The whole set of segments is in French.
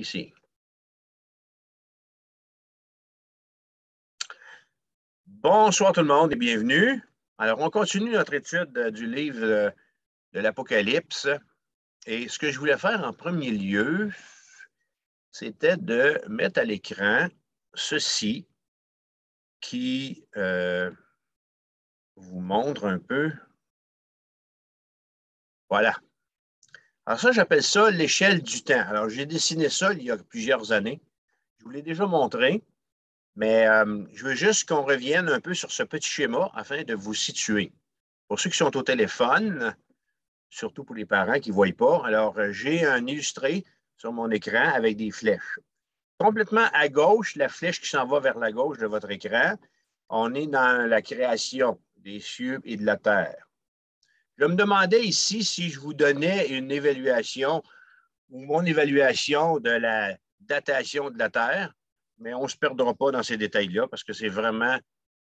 ici. Bonsoir tout le monde et bienvenue. Alors, on continue notre étude du livre de l'Apocalypse. Et ce que je voulais faire en premier lieu, c'était de mettre à l'écran ceci qui vous montre un peu. Voilà. Alors ça, j'appelle ça l'échelle du temps. Alors, j'ai dessiné ça il y a plusieurs années. Je vous l'ai déjà montré, mais je veux juste qu'on revienne un peu sur ce petit schéma afin de vous situer. Pour ceux qui sont au téléphone, surtout pour les parents qui ne voient pas, alors j'ai un illustré sur mon écran avec des flèches. Complètement à gauche, la flèche qui s'en va vers la gauche de votre écran, on est dans la création des cieux et de la terre. Je me demandais ici si je vous donnais une évaluation ou mon évaluation de la datation de la Terre, mais on ne se perdra pas dans ces détails-là parce que c'est vraiment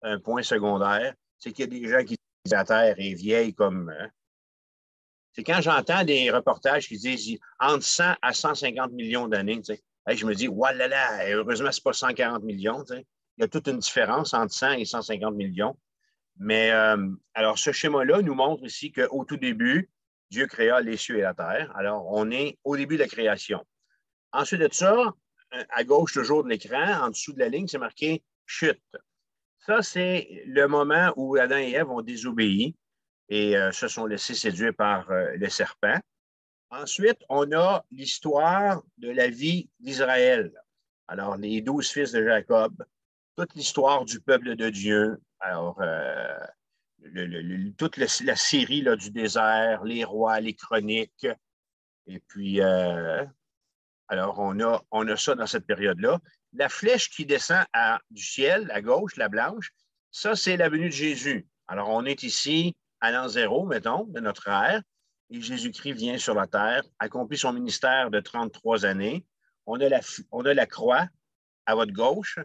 un point secondaire. C'est qu'il y a des gens qui disent que la Terre est vieille comme... C'est quand j'entends des reportages qui disent entre 100 à 150 millions d'années, tu sais, je me dis, voilà, heureusement, ce n'est pas 140 millions. Tu sais. Il y a toute une différence entre 100 et 150 millions. Mais alors, ce schéma-là nous montre ici qu'au tout début, Dieu créa les cieux et la terre. Alors, on est au début de la création. Ensuite de ça, à gauche toujours de l'écran, en dessous de la ligne, c'est marqué chute. Ça, c'est le moment où Adam et Ève ont désobéi et se sont laissés séduire par le serpent. Ensuite, on a l'histoire de la vie d'Israël. Alors, les 12 fils de Jacob, toute l'histoire du peuple de Dieu. Alors, toute la série là, du désert, les rois, les chroniques. Et puis, alors, on a ça dans cette période-là. La flèche qui descend du ciel, à gauche, la blanche, ça, c'est la venue de Jésus. Alors, on est ici à l'an zéro, mettons, de notre ère, et Jésus-Christ vient sur la terre, accomplit son ministère de 33 années. On a la croix à votre gauche,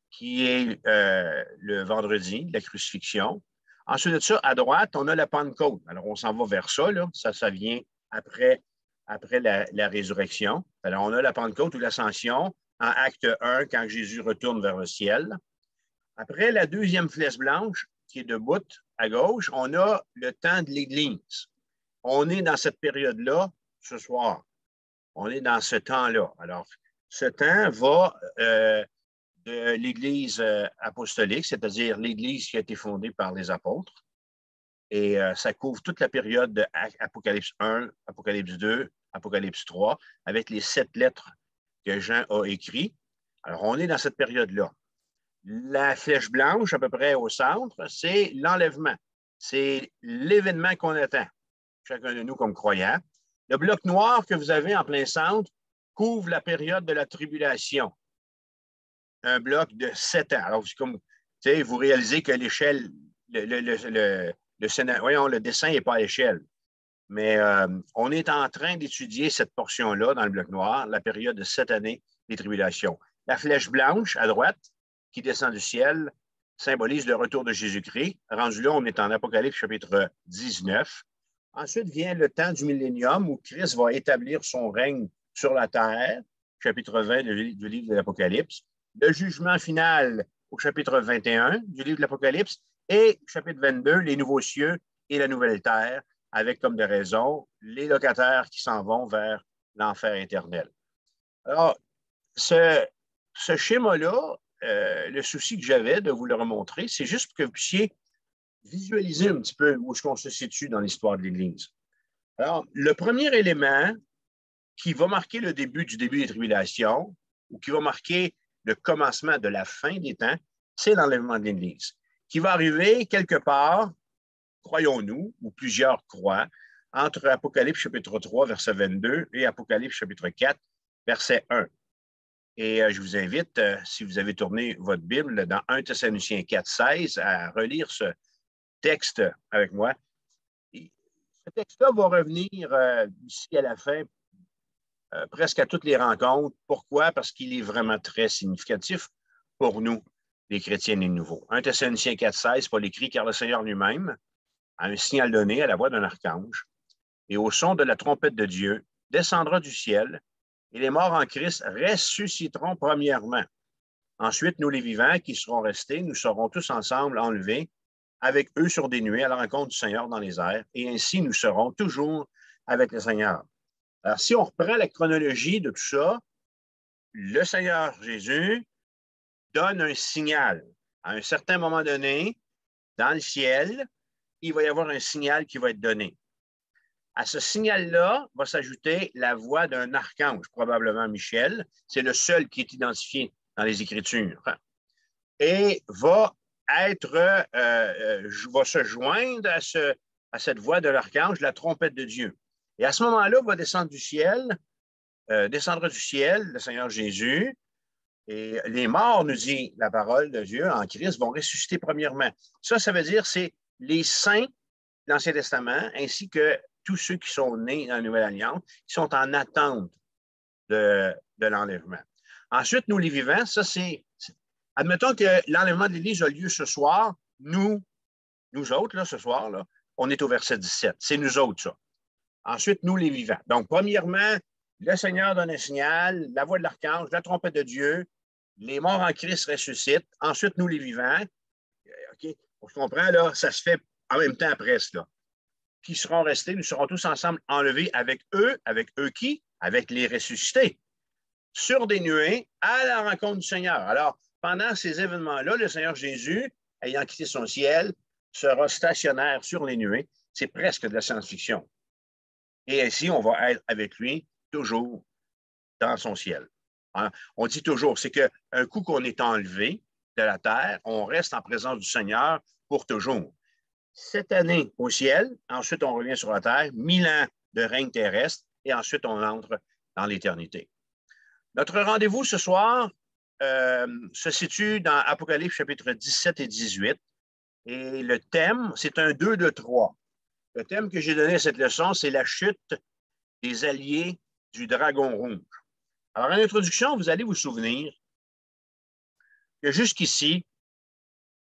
qui est le vendredi de la crucifixion. Ensuite de ça, à droite, on a la Pentecôte. Alors, on s'en va vers ça, là. Ça vient après la résurrection. Alors, on a la Pentecôte ou l'Ascension en acte 1, quand Jésus retourne vers le ciel. Après la deuxième flèche blanche, qui est debout à gauche, on a le temps de l'Église. On est dans cette période-là ce soir. On est dans ce temps-là. Alors, ce temps va de l'Église apostolique, c'est-à-dire l'Église qui a été fondée par les apôtres. Et ça couvre toute la période de Apocalypse 1, Apocalypse 2, Apocalypse 3, avec les 7 lettres que Jean a écrites. Alors, on est dans cette période-là. La flèche blanche, à peu près au centre, c'est l'enlèvement. C'est l'événement qu'on attend, chacun de nous comme croyants. Le bloc noir que vous avez en plein centre couvre la période de la tribulation. Un bloc de 7 ans. Alors, comme, vous réalisez que l'échelle, le dessin n'est pas à l'échelle. Mais on est en train d'étudier cette portion-là dans le bloc noir, la période de 7 années des tribulations. La flèche blanche à droite, qui descend du ciel, symbolise le retour de Jésus-Christ. Rendu là, on est en Apocalypse chapitre 19. Ensuite vient le temps du millénium où Christ va établir son règne sur la terre, chapitre 20 du livre de l'Apocalypse. Le jugement final au chapitre 21 du livre de l'Apocalypse et chapitre 22, les nouveaux cieux et la nouvelle terre, avec comme de raison les locataires qui s'en vont vers l'enfer éternel. Alors, ce schéma-là, le souci que j'avais de vous le remontrer, c'est juste pour que vous puissiez visualiser un petit peu où est-ce qu'on se situe dans l'histoire de l'Église. Alors, le premier élément qui va marquer le début des tribulations ou qui va marquer le commencement de la fin des temps, c'est l'enlèvement de l'Église, qui va arriver quelque part, croyons-nous, ou plusieurs croient, entre Apocalypse chapitre 3, verset 22 et Apocalypse chapitre 4, verset 1. Et je vous invite, si vous avez tourné votre Bible dans 1 Thessaloniciens 4, 16, à relire ce texte avec moi. Et ce texte-là va revenir ici à la fin, presque à toutes les rencontres. Pourquoi? Parce qu'il est vraiment très significatif pour nous, les chrétiens et nouveaux. 1 Thessaloniciens 4, 16, Paul écrit, car le Seigneur lui-même a un signal donné à la voix d'un archange, et au son de la trompette de Dieu, descendra du ciel, et les morts en Christ ressusciteront premièrement. Ensuite, nous les vivants qui serons restés, nous serons tous ensemble enlevés avec eux sur des nuées à la rencontre du Seigneur dans les airs, et ainsi nous serons toujours avec le Seigneur. Alors, si on reprend la chronologie de tout ça, le Seigneur Jésus donne un signal. À un certain moment donné, dans le ciel, il va y avoir un signal qui va être donné. À ce signal-là va s'ajouter la voix d'un archange, probablement Michel. C'est le seul qui est identifié dans les Écritures. Et va se joindre à cette voix de l'archange, la trompette de Dieu. Et à ce moment-là, va descendre du ciel, descendra du ciel le Seigneur Jésus, et les morts, nous dit la parole de Dieu, en Christ, vont ressusciter premièrement. Ça veut dire c'est les saints de l'Ancien Testament, ainsi que tous ceux qui sont nés dans la Nouvelle Alliance, qui sont en attente de l'enlèvement. Ensuite, nous, les vivants, ça c'est... Admettons que l'enlèvement de l'Église a lieu ce soir. Nous autres, là, ce soir, là, on est au verset 17. C'est nous autres, ça. Ensuite, nous, les vivants. Donc, premièrement, le Seigneur donne un signal, la voix de l'archange, la trompette de Dieu, les morts en Christ ressuscitent. Ensuite, nous, les vivants. OK? On se comprend, là, ça se fait en même temps après cela. Qui seront restés, nous serons tous ensemble enlevés avec eux qui? Avec les ressuscités, sur des nuées, à la rencontre du Seigneur. Alors, pendant ces événements-là, le Seigneur Jésus, ayant quitté son ciel, sera stationnaire sur les nuées. C'est presque de la science-fiction. Et ainsi, on va être avec lui toujours dans son ciel. Hein? On dit toujours, c'est qu'un coup qu'on est enlevé de la terre, on reste en présence du Seigneur pour toujours. Cette année au ciel, ensuite on revient sur la terre, 1000 ans de règne terrestre, et ensuite on entre dans l'éternité. Notre rendez-vous ce soir se situe dans Apocalypse chapitre 17 et 18. Et le thème, c'est un 2 de 3. Le thème que j'ai donné à cette leçon, c'est la chute des alliés du dragon rouge. Alors, en introduction, vous allez vous souvenir que jusqu'ici,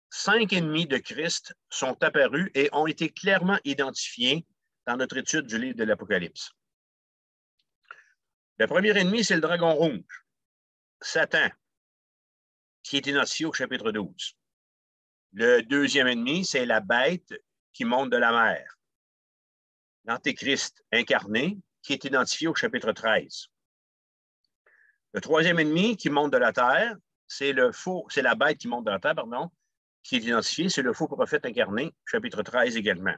5 ennemis de Christ sont apparus et ont été clairement identifiés dans notre étude du livre de l'Apocalypse. Le premier ennemi, c'est le dragon rouge, Satan, qui est identifié au chapitre 12. Le deuxième ennemi, c'est la bête qui monte de la mer, l'Antéchrist incarné, qui est identifié au chapitre 13. Le troisième ennemi qui monte de la terre, c'est la bête qui monte de la terre, pardon, qui est identifié, c'est le faux prophète incarné, chapitre 13 également.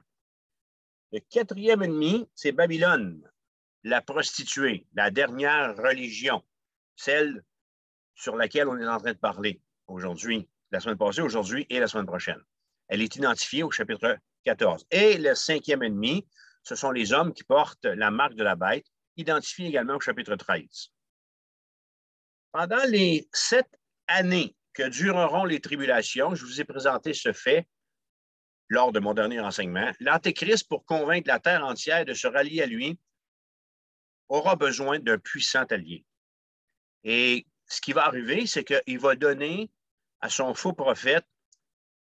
Le quatrième ennemi, c'est Babylone, la prostituée, la dernière religion, celle sur laquelle on est en train de parler aujourd'hui, la semaine passée, aujourd'hui et la semaine prochaine. Elle est identifiée au chapitre 14. Et le cinquième ennemi, ce sont les hommes qui portent la marque de la bête, identifiés également au chapitre 13. Pendant les 7 années que dureront les tribulations, je vous ai présenté ce fait lors de mon dernier enseignement. L'Antéchrist, pour convaincre la terre entière de se rallier à lui, aura besoin d'un puissant allié. Et ce qui va arriver, c'est qu'il va donner à son faux prophète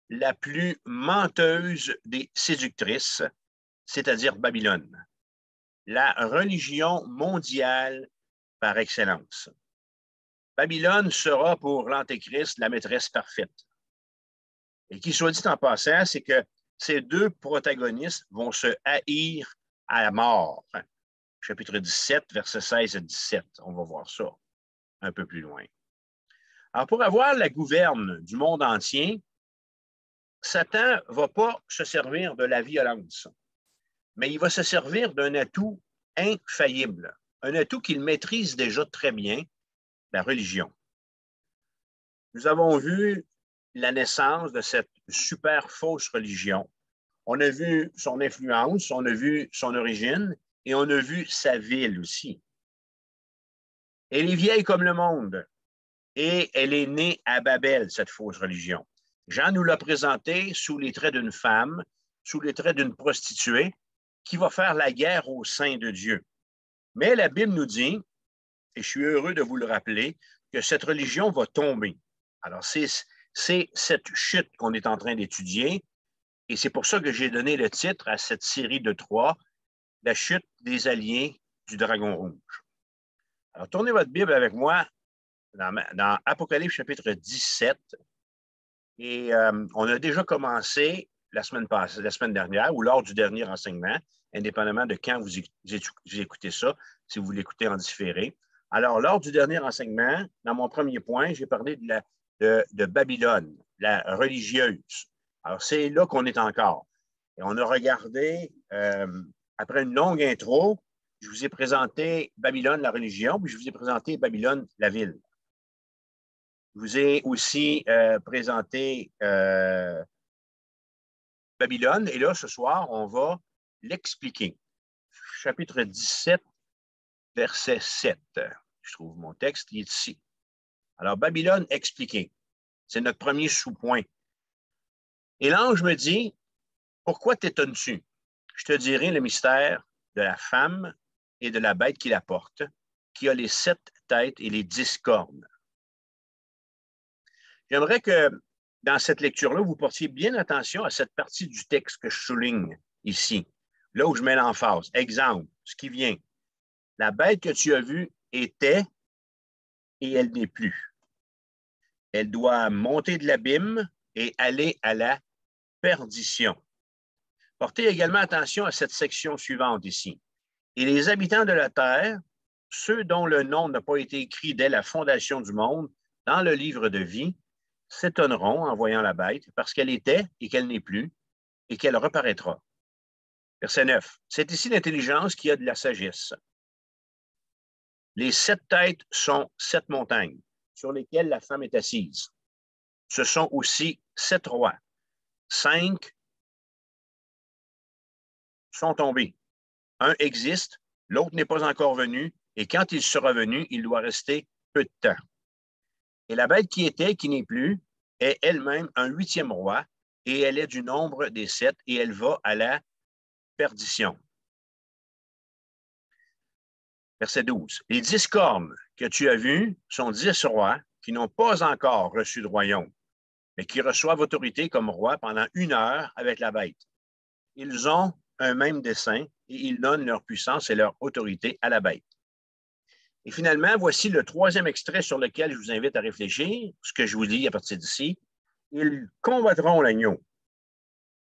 la plus menteuse des séductrices, c'est-à-dire Babylone, la religion mondiale par excellence. Babylone sera pour l'Antéchrist la maîtresse parfaite. Et qui soit dit en passant, c'est que ces deux protagonistes vont se haïr à la mort. Chapitre 17, versets 16 et 17. On va voir ça un peu plus loin. Alors, pour avoir la gouverne du monde entier, Satan ne va pas se servir de la violence, mais il va se servir d'un atout infaillible, un atout qu'il maîtrise déjà très bien, la religion. Nous avons vu la naissance de cette super fausse religion. On a vu son influence, on a vu son origine et on a vu sa ville aussi. Elle est vieille comme le monde et elle est née à Babel, cette fausse religion. Jean nous l'a présentée sous les traits d'une femme, sous les traits d'une prostituée qui va faire la guerre au sein de Dieu. Mais la Bible nous dit, et je suis heureux de vous le rappeler, que cette religion va tomber. Alors, c'est cette chute qu'on est en train d'étudier, et c'est pour ça que j'ai donné le titre à cette série de 3, la chute des alliés du dragon rouge. Alors, tournez votre Bible avec moi dans Apocalypse chapitre 17. Et on a déjà commencé la semaine dernière ou lors du dernier enseignement, indépendamment de quand vous écoutez ça, si vous l'écoutez en différé. Alors, lors du dernier enseignement, dans mon premier point, j'ai parlé de Babylone, la religieuse. Alors, c'est là qu'on est encore. Et on a regardé, après une longue intro, je vous ai présenté Babylone, la religion, puis je vous ai présenté Babylone, la ville. Je vous ai aussi présenté Babylone, et là, ce soir, on va l'expliquer. Chapitre 17, verset 7. Je trouve mon texte, il est ici. Alors, Babylone expliqué. C'est notre premier sous-point. Et l'ange me dit, pourquoi t'étonnes-tu? Je te dirai le mystère de la femme et de la bête qui la porte, qui a les 7 têtes et les 10 cornes. J'aimerais que dans cette lecture-là, vous portiez bien attention à cette partie du texte que je souligne ici, là où je mets l'emphase. Exemple, ce qui vient. La bête que tu as vue était et elle n'est plus. Elle doit monter de l'abîme et aller à la perdition. Portez également attention à cette section suivante ici. Et les habitants de la terre, ceux dont le nom n'a pas été écrit dès la fondation du monde dans le livre de vie, s'étonneront en voyant la bête parce qu'elle était et qu'elle n'est plus et qu'elle reparaîtra. Verset 9. C'est ici l'intelligence qui a de la sagesse. Les 7 têtes sont 7 montagnes sur lesquelles la femme est assise. Ce sont aussi 7 rois. 5 sont tombés. Un existe, l'autre n'est pas encore venu, et quand il sera venu, il doit rester peu de temps. Et la bête qui était, qui n'est plus, est elle-même un 8e roi, et elle est du nombre des 7, et elle va à la perdition. Verset 12. Les 10 cornes que tu as vues sont 10 rois qui n'ont pas encore reçu de royaume, mais qui reçoivent autorité comme rois pendant 1 heure avec la bête. Ils ont un même dessein et ils donnent leur puissance et leur autorité à la bête. Et finalement, voici le 3e extrait sur lequel je vous invite à réfléchir, ce que je vous dis à partir d'ici. Ils combattront l'agneau.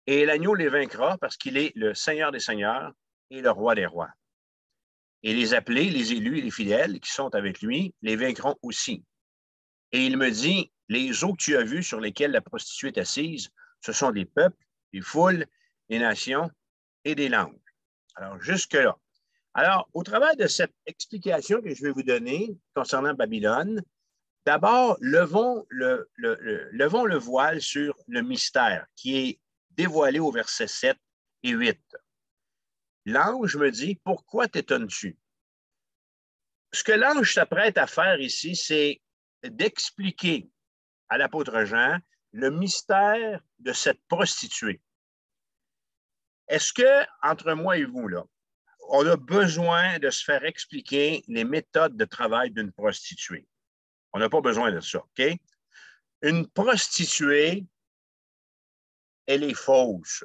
Et l'agneau les vaincra parce qu'il est le Seigneur des seigneurs et le roi des rois. Et les appelés, les élus et les fidèles qui sont avec lui les vaincront aussi. Et il me dit, les eaux que tu as vues sur lesquelles la prostituée est assise, ce sont des peuples, des foules, des nations et des langues. Alors, jusque-là. Alors, au travers de cette explication que je vais vous donner concernant Babylone, d'abord, levons le voile sur le mystère qui est dévoilé au verset 7 et 8. L'ange me dit, pourquoi t'étonnes-tu? Ce que l'ange s'apprête à faire ici, c'est d'expliquer à l'apôtre Jean le mystère de cette prostituée. Est-ce que, entre moi et vous, là, on a besoin de se faire expliquer les méthodes de travail d'une prostituée? On n'a pas besoin de ça, OK? Une prostituée, elle est fausse.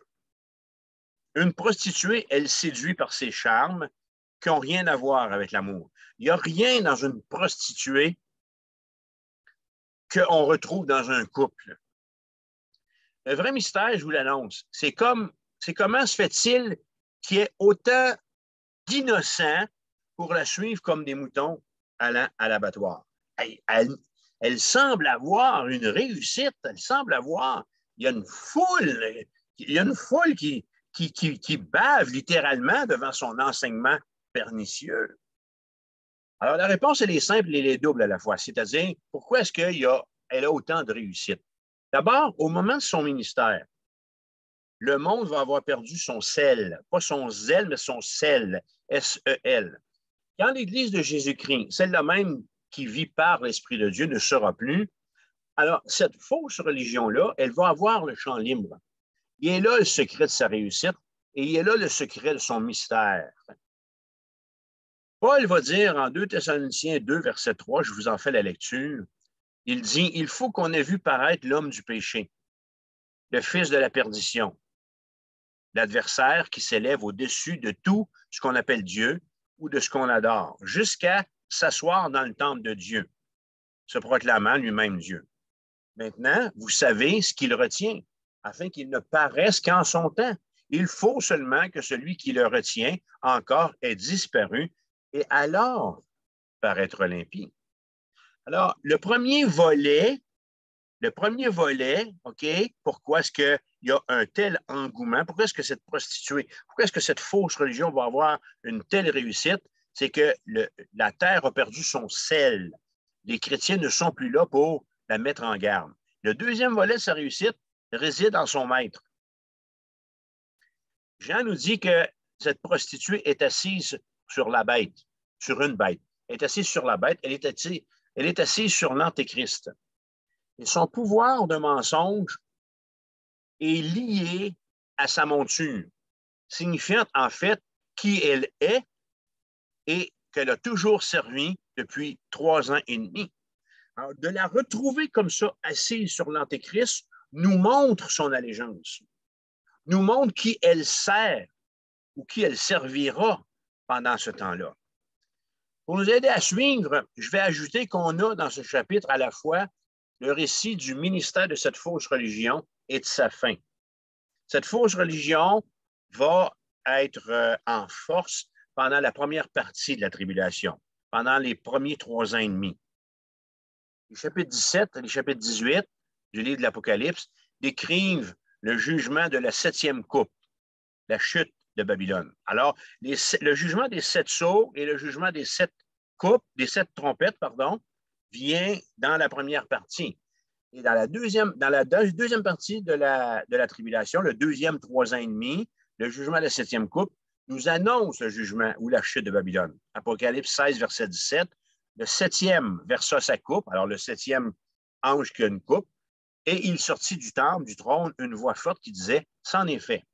Une prostituée, elle séduit par ses charmes qui n'ont rien à voir avec l'amour. Il n'y a rien dans une prostituée qu'on retrouve dans un couple. Le vrai mystère, je vous l'annonce, c'est comment se fait-il qu'il y ait autant d'innocents pour la suivre comme des moutons allant à l'abattoir? Elle semble avoir une réussite, elle semble avoir, il y a une foule qui bave littéralement devant son enseignement pernicieux. Alors, la réponse, elle est simple et elle est double à la fois. C'est-à-dire, pourquoi est-ce qu'elle a autant de réussite? D'abord, au moment de son ministère, le monde va avoir perdu son sel, pas son zèle, mais son sel, S-E-L. Quand l'Église de Jésus-Christ, celle-là même qui vit par l'Esprit de Dieu, ne sera plus, alors cette fausse religion-là, elle va avoir le champ libre. Il est là le secret de sa réussite et il est là le secret de son mystère. Paul va dire en 2 Thessaloniciens 2, verset 3, je vous en fais la lecture, il dit, il faut qu'on ait vu paraître l'homme du péché, le fils de la perdition, l'adversaire qui s'élève au-dessus de tout ce qu'on appelle Dieu ou de ce qu'on adore, jusqu'à s'asseoir dans le temple de Dieu, se proclamant lui-même Dieu. Maintenant, vous savez ce qu'il retient, afin qu'il ne paraisse qu'en son temps. Il faut seulement que celui qui le retient encore ait disparu, et alors paraître limpide. Alors, le premier volet, OK, pourquoi est-ce qu'il y a un tel engouement? Pourquoi est-ce que cette prostituée, pourquoi est-ce que cette fausse religion va avoir une telle réussite? C'est que la terre a perdu son sel. Les chrétiens ne sont plus là pour la mettre en garde. Le deuxième volet de sa réussite réside en son maître. Jean nous dit que cette prostituée est assise sur la bête, sur une bête. Elle est assise sur la bête, elle est assise sur l'Antéchrist. Et son pouvoir de mensonge est lié à sa monture, signifiant en fait qui elle est et qu'elle a toujours servi depuis 3 ans et demi. Alors, de la retrouver comme ça, assise sur l'Antéchrist, nous montre son allégeance, nous montre qui elle sert ou qui elle servira pendant ce temps-là. Pour nous aider à suivre, je vais ajouter qu'on a dans ce chapitre à la fois le récit du ministère de cette fausse religion et de sa fin. Cette fausse religion va être en force pendant la première partie de la tribulation, pendant les premiers 3 ans et demi. Les chapitres 17 et les chapitres 18 du livre de l'Apocalypse décrivent le jugement de la 7e coupe, la chute de Babylone. Alors, le jugement des 7 sceaux et le jugement des 7 coupes, des 7 trompettes, vient dans la première partie. Et dans la deuxième partie de la tribulation, le 2e 3 ans et demi, le jugement de la 7e coupe nous annonce le jugement ou la chute de Babylone. Apocalypse 16, verset 17, le 7e versa sa coupe, alors le 7e ange qui a une coupe, et il sortit du temple, du trône, une voix forte qui disait « C'en est fait ».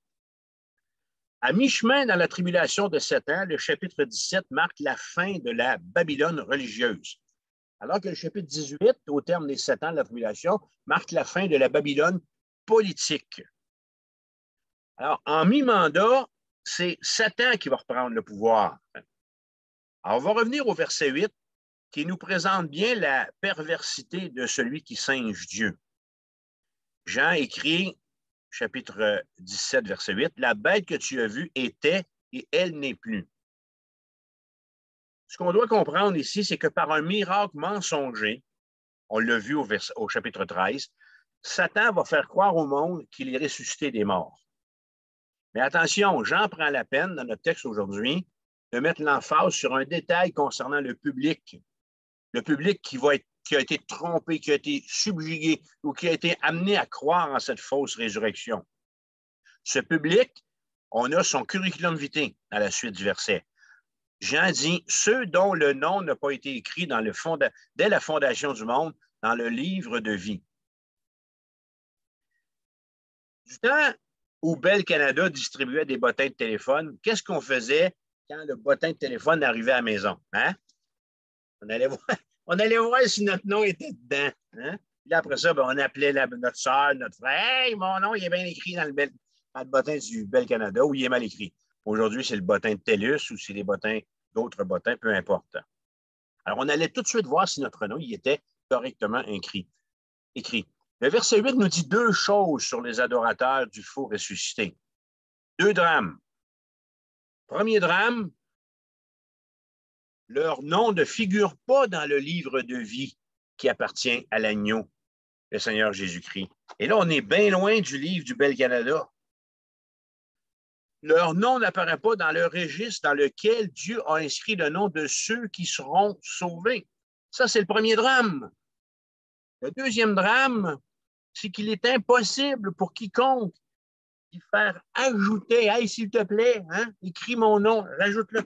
À mi-chemin dans la tribulation de 7 ans, le chapitre 17 marque la fin de la Babylone religieuse. Alors que le chapitre 18, au terme des 7 ans de la tribulation, marque la fin de la Babylone politique. Alors, en mi-mandat, c'est Satan qui va reprendre le pouvoir. Alors, on va revenir au verset 8, qui nous présente bien la perversité de celui qui singe Dieu. Jean écrit, chapitre 17, verset 8, « La bête que tu as vue était et elle n'est plus. » Ce qu'on doit comprendre ici, c'est que par un miracle mensonger, on l'a vu au chapitre 13, Satan va faire croire au monde qu'il est ressuscité des morts. Mais attention, Jean prend la peine, dans notre texte aujourd'hui, de mettre l'emphase sur un détail concernant le public qui a été trompé, qui a été subjugué ou qui a été amené à croire en cette fausse résurrection. Ce public, on a son curriculum vitae à la suite du verset. Jean dit « Ceux dont le nom n'a pas été écrit dès la fondation du monde dans le livre de vie. » Du temps où Bell Canada distribuait des bottins de téléphone, qu'est-ce qu'on faisait quand le bottin de téléphone arrivait à la maison? Hein? On allait voir si notre nom était dedans. Hein? Puis là, après ça, on appelait notre soeur, notre frère. « Hey, mon nom, il est bien écrit dans le bottin du Bell Canada ou il est mal écrit. » Aujourd'hui, c'est le bottin de TELUS ou c'est d'autres bottins, peu importe. Alors, on allait tout de suite voir si notre nom il était correctement écrit. Le verset 8 nous dit 2 choses sur les adorateurs du faux ressuscité. 2 drames. Premier drame, leur nom ne figure pas dans le livre de vie qui appartient à l'agneau, le Seigneur Jésus-Christ. Et là, on est bien loin du livre du Bell Canada. Leur nom n'apparaît pas dans le registre dans lequel Dieu a inscrit le nom de ceux qui seront sauvés. Ça, c'est le premier drame. Le deuxième drame, c'est qu'il est impossible pour quiconque d'y faire ajouter « Hey, s'il te plaît, hein, écris mon nom, rajoute-le. »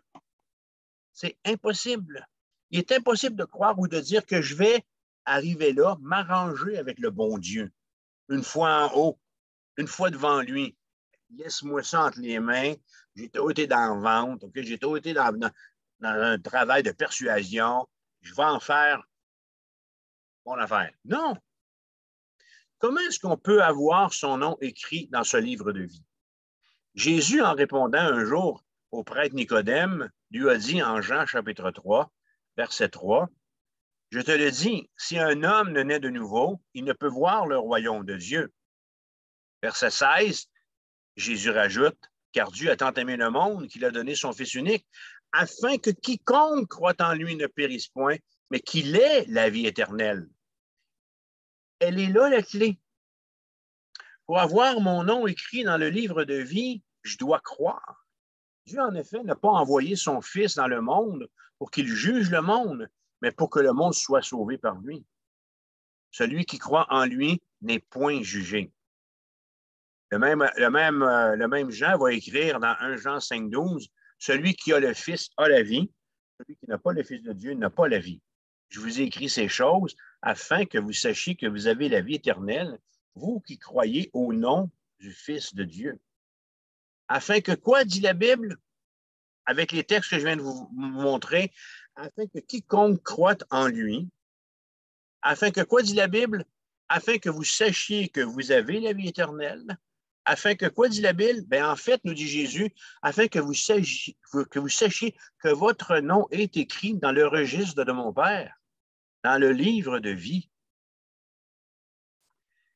C'est impossible. Il est impossible de croire ou de dire que je vais arriver là, m'arranger avec le bon Dieu. Une fois en haut, une fois devant lui. Laisse-moi ça entre les mains. J'ai tout été dans la vente, okay? J'ai tout été dans un travail de persuasion. Je vais en faire mon affaire. Non. Comment est-ce qu'on peut avoir son nom écrit dans ce livre de vie? Jésus, en répondant un jour au prêtre Nicodème, lui a dit en Jean chapitre 3, verset 3. Je te le dis, si un homme ne naît de nouveau, il ne peut voir le royaume de Dieu. Verset 16, Jésus rajoute, car Dieu a tant aimé le monde qu'il a donné son Fils unique, afin que quiconque croit en lui ne périsse point, mais qu'il ait la vie éternelle. Elle est là, la clé. Pour avoir mon nom écrit dans le livre de vie, je dois croire. Dieu, en effet, n'a pas envoyé son Fils dans le monde pour qu'il juge le monde, mais pour que le monde soit sauvé par lui. Celui qui croit en lui n'est point jugé. Le même Jean va écrire dans 1 Jean 5,12, celui qui a le Fils a la vie, celui qui n'a pas le Fils de Dieu n'a pas la vie. Je vous ai écrit ces choses afin que vous sachiez que vous avez la vie éternelle, vous qui croyez au nom du Fils de Dieu. Afin que quoi, dit la Bible, avec les textes que je viens de vous montrer, afin que quiconque croit en lui, afin que quoi, dit la Bible, afin que vous sachiez que vous avez la vie éternelle, afin que quoi, dit la Bible, bien en fait, nous dit Jésus, afin que vous sachiez que votre nom est écrit dans le registre de mon Père, dans le livre de vie.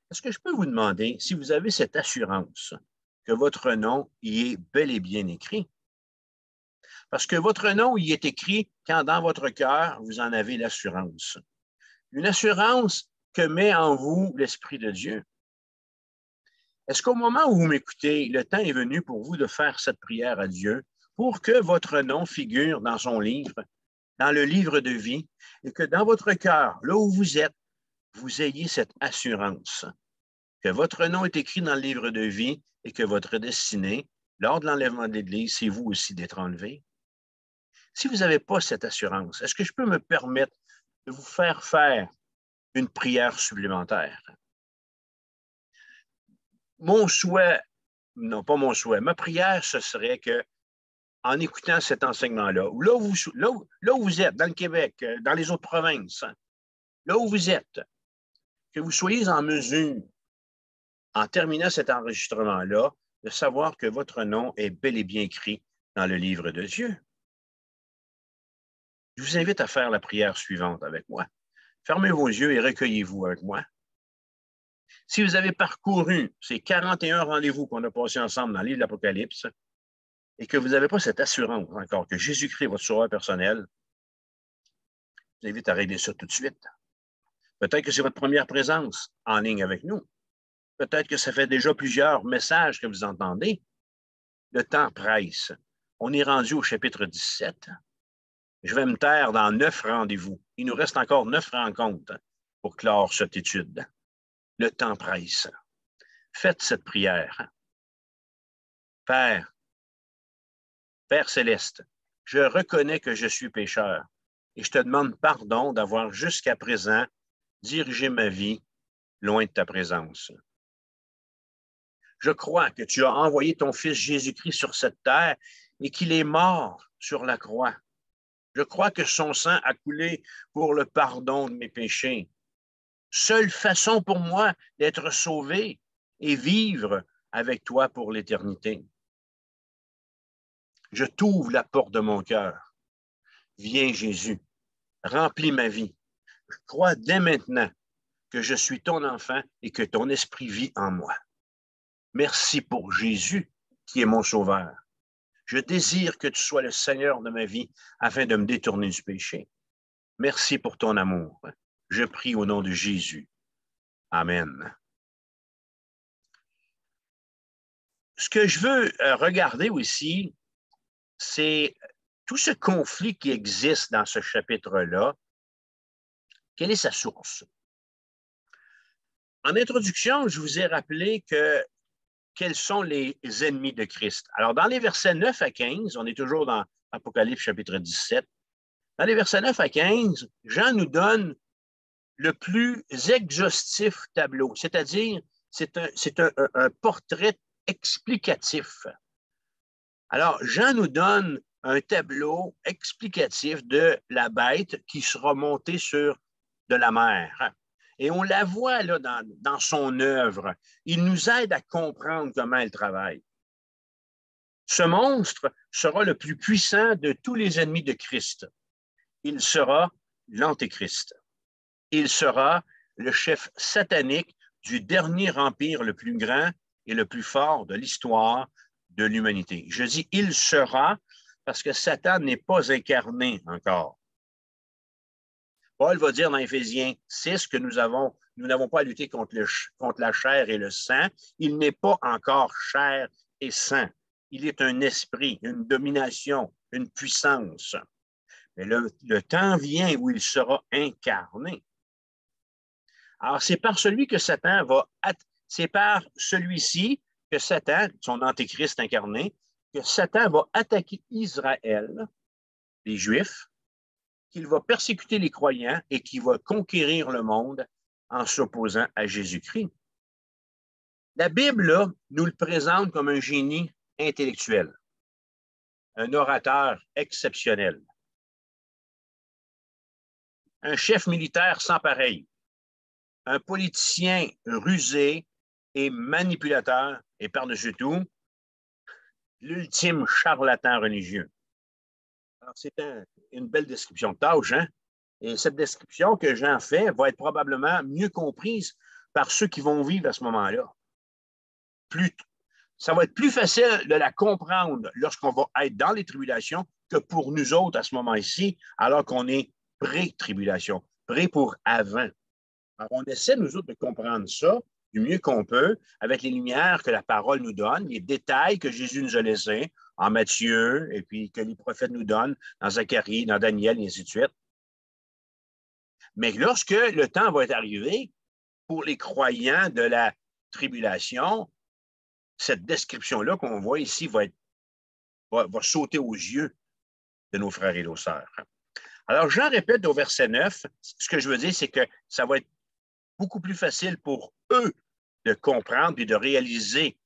Est-ce que je peux vous demander si vous avez cette assurance que votre nom y est bel et bien écrit? Parce que votre nom y est écrit quand dans votre cœur, vous en avez l'assurance. Une assurance que met en vous l'Esprit de Dieu. Est-ce qu'au moment où vous m'écoutez, le temps est venu pour vous de faire cette prière à Dieu pour que votre nom figure dans son livre, dans le livre de vie, et que dans votre cœur, là où vous êtes, vous ayez cette assurance que votre nom est écrit dans le livre de vie et que votre destinée, lors de l'enlèvement de l'Église, c'est vous aussi d'être enlevé? Si vous n'avez pas cette assurance, est-ce que je peux me permettre de vous faire une prière supplémentaire? Mon souhait, non pas mon souhait, ma prière, ce serait que, en écoutant cet enseignement-là, là où vous êtes, dans le Québec, dans les autres provinces, là où vous êtes, que vous soyez en mesure, en terminant cet enregistrement-là, de savoir que votre nom est bel et bien écrit dans le livre de Dieu. Je vous invite à faire la prière suivante avec moi. Fermez vos yeux et recueillez-vous avec moi. Si vous avez parcouru ces 41 rendez-vous qu'on a passés ensemble dans le livre de l'Apocalypse et que vous n'avez pas cette assurance encore que Jésus-Christ est votre sauveur personnel, je vous invite à régler ça tout de suite. Peut-être que c'est votre première présence en ligne avec nous. Peut-être que ça fait déjà plusieurs messages que vous entendez. Le temps presse. On est rendu au chapitre 17. Je vais me taire dans 9 rendez-vous. Il nous reste encore 9 rencontres pour clore cette étude. Le temps presse. Faites cette prière. Père céleste, je reconnais que je suis pécheur et je te demande pardon d'avoir jusqu'à présent dirigé ma vie loin de ta présence. Je crois que tu as envoyé ton Fils Jésus-Christ sur cette terre et qu'il est mort sur la croix. Je crois que son sang a coulé pour le pardon de mes péchés. Seule façon pour moi d'être sauvé et vivre avec toi pour l'éternité. Je t'ouvre la porte de mon cœur. Viens, Jésus, remplis ma vie. Je crois dès maintenant que je suis ton enfant et que ton esprit vit en moi. Merci pour Jésus qui est mon sauveur. Je désire que tu sois le Seigneur de ma vie afin de me détourner du péché. Merci pour ton amour. Je prie au nom de Jésus. Amen. Ce que je veux regarder aussi, c'est tout ce conflit qui existe dans ce chapitre-là. Quelle est sa source? En introduction, je vous ai rappelé quels sont les ennemis de Christ. Alors, dans les versets 9 à 15, on est toujours dans Apocalypse chapitre 17, dans les versets 9 à 15, Jean nous donne le plus exhaustif tableau, c'est-à-dire c'est un portrait explicatif. Alors, Jean nous donne un tableau explicatif de la bête qui sera montée sur de la mer. Et on la voit là dans son œuvre. Il nous aide à comprendre comment elle travaille. Ce monstre sera le plus puissant de tous les ennemis de Christ. il sera l'Antéchrist. Il sera le chef satanique du dernier empire le plus grand et le plus fort de l'histoire de l'humanité. Je dis il sera parce que Satan n'est pas incarné encore. Paul va dire dans Éphésiens 6 que nous n'avons pas à lutter contre la chair et le sang. Il n'est pas encore chair et sang. Il est un esprit, une domination, une puissance. Mais le temps vient où il sera incarné. Alors, c'est par celui que Satan va... C'est par celui-ci que Satan, son antéchrist incarné, que Satan va attaquer Israël, les Juifs, qu'il va persécuter les croyants et qu'il va conquérir le monde en s'opposant à Jésus-Christ. La Bible, là, nous le présente comme un génie intellectuel, un orateur exceptionnel, un chef militaire sans pareil, un politicien rusé et manipulateur, et par-dessus tout, l'ultime charlatan religieux. Alors, c'est une belle description de tâche, hein? Et cette description que Jean fait va être probablement mieux comprise par ceux qui vont vivre à ce moment-là. Ça va être plus facile de la comprendre lorsqu'on va être dans les tribulations que pour nous autres à ce moment-ci, alors qu'on est pré-tribulation, pré pour avant. Alors, on essaie, nous autres, de comprendre ça du mieux qu'on peut avec les lumières que la parole nous donne, les détails que Jésus nous a laissés en Matthieu et puis que les prophètes nous donnent dans Zacharie, dans Daniel, et ainsi de suite. Mais lorsque le temps va être arrivé, pour les croyants de la tribulation, cette description-là qu'on voit ici va sauter aux yeux de nos frères et nos sœurs. Alors, j'en répète au verset 9, ce que je veux dire, c'est que ça va être beaucoup plus facile pour eux de comprendre et de réaliser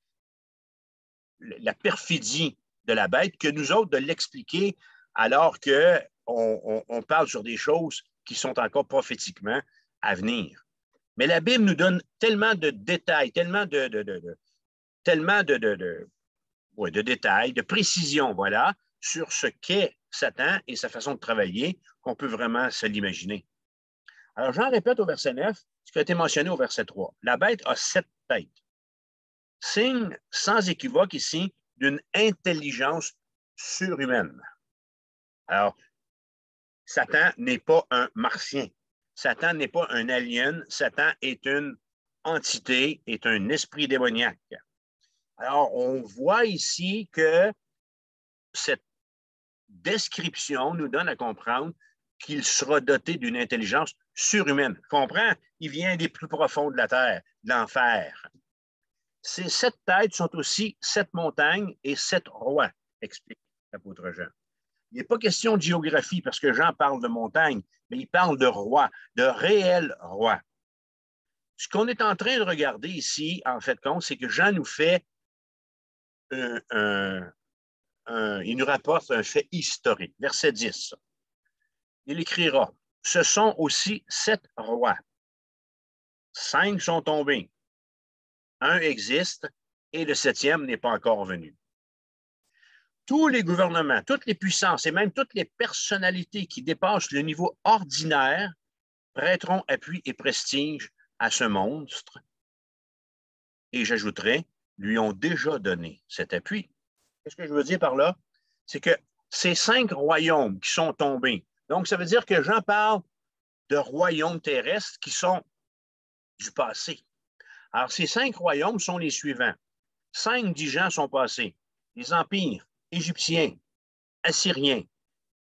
la perfidie de la bête que nous autres de l'expliquer alors qu'on parle sur des choses qui sont encore prophétiquement à venir. Mais la Bible nous donne tellement de détails, tellement de détails, de précisions, voilà, sur ce qu'est Satan et sa façon de travailler qu'on peut vraiment se l'imaginer. Alors, j'en répète au verset 9, ce qui a été mentionné au verset 3. La bête a 7 têtes. Signe sans équivoque ici d'une intelligence surhumaine. Alors, Satan n'est pas un martien. Satan n'est pas un alien. Satan est une entité, est un esprit démoniaque. Alors, on voit ici que cette description nous donne à comprendre qu'il sera doté d'une intelligence surhumaine. Comprends? Il vient des plus profonds de la terre, de l'enfer. Ces 7 têtes sont aussi 7 montagnes et 7 rois, explique l'apôtre Jean. Il n'est pas question de géographie parce que Jean parle de montagnes, mais il parle de rois, de réels rois. Ce qu'on est en train de regarder ici, en fait, c'est que Jean nous fait il nous rapporte un fait historique. Verset 10. Il écrira, ce sont aussi 7 rois. 5 sont tombés. 1 existe et le 7e n'est pas encore venu. Tous les gouvernements, toutes les puissances et même toutes les personnalités qui dépassent le niveau ordinaire prêteront appui et prestige à ce monstre. Et j'ajouterai, lui ont déjà donné cet appui. Qu'est-ce que je veux dire par là? C'est que ces 5 royaumes qui sont tombés, donc ça veut dire que Jean parle de royaumes terrestres qui sont du passé. Alors, ces 5 royaumes sont les suivants. 5 dirigeants sont passés. Les empires égyptiens, assyriens,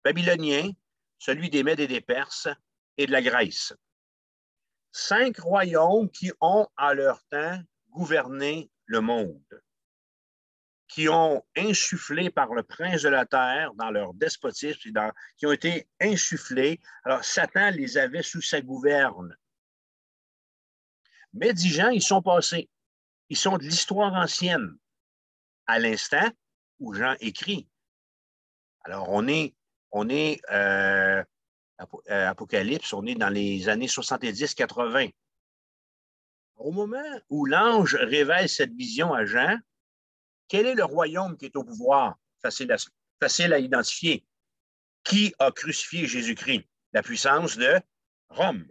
babyloniens, celui des Mèdes et des Perses et de la Grèce. 5 royaumes qui ont, à leur temps, gouverné le monde, qui ont insufflé par le prince de la terre dans leur despotisme, qui ont été insufflés. Alors, Satan les avait sous sa gouverne. Mais 10 gens, ils sont passés. Ils sont de l'histoire ancienne, à l'instant où Jean écrit. Alors, on est Apocalypse, on est dans les années 70-80. Au moment où l'ange révèle cette vision à Jean, quel est le royaume qui est au pouvoir? Facile à identifier. Qui a crucifié Jésus-Christ? La puissance de Rome.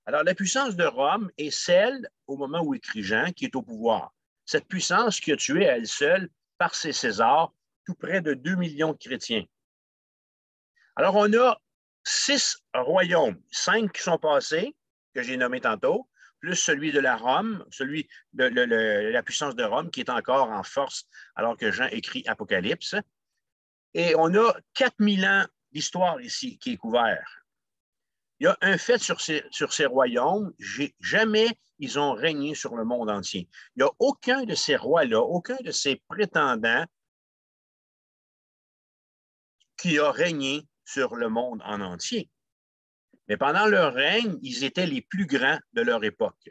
Alors, la puissance de Rome est celle, au moment où écrit Jean, qui est au pouvoir. Cette puissance qui a tué à elle seule, par ses Césars, tout près de 2 millions de chrétiens. Alors, on a 6 royaumes, 5 qui sont passés, que j'ai nommés tantôt, plus celui de la Rome, celui de la puissance de Rome, qui est encore en force alors que Jean écrit Apocalypse. Et on a 4000 ans d'histoire ici qui est couvert. Il y a un fait sur ces royaumes, jamais ils ont régné sur le monde entier. Il n'y a aucun de ces rois-là, aucun de ces prétendants qui a régné sur le monde en entier. Mais pendant leur règne, ils étaient les plus grands de leur époque.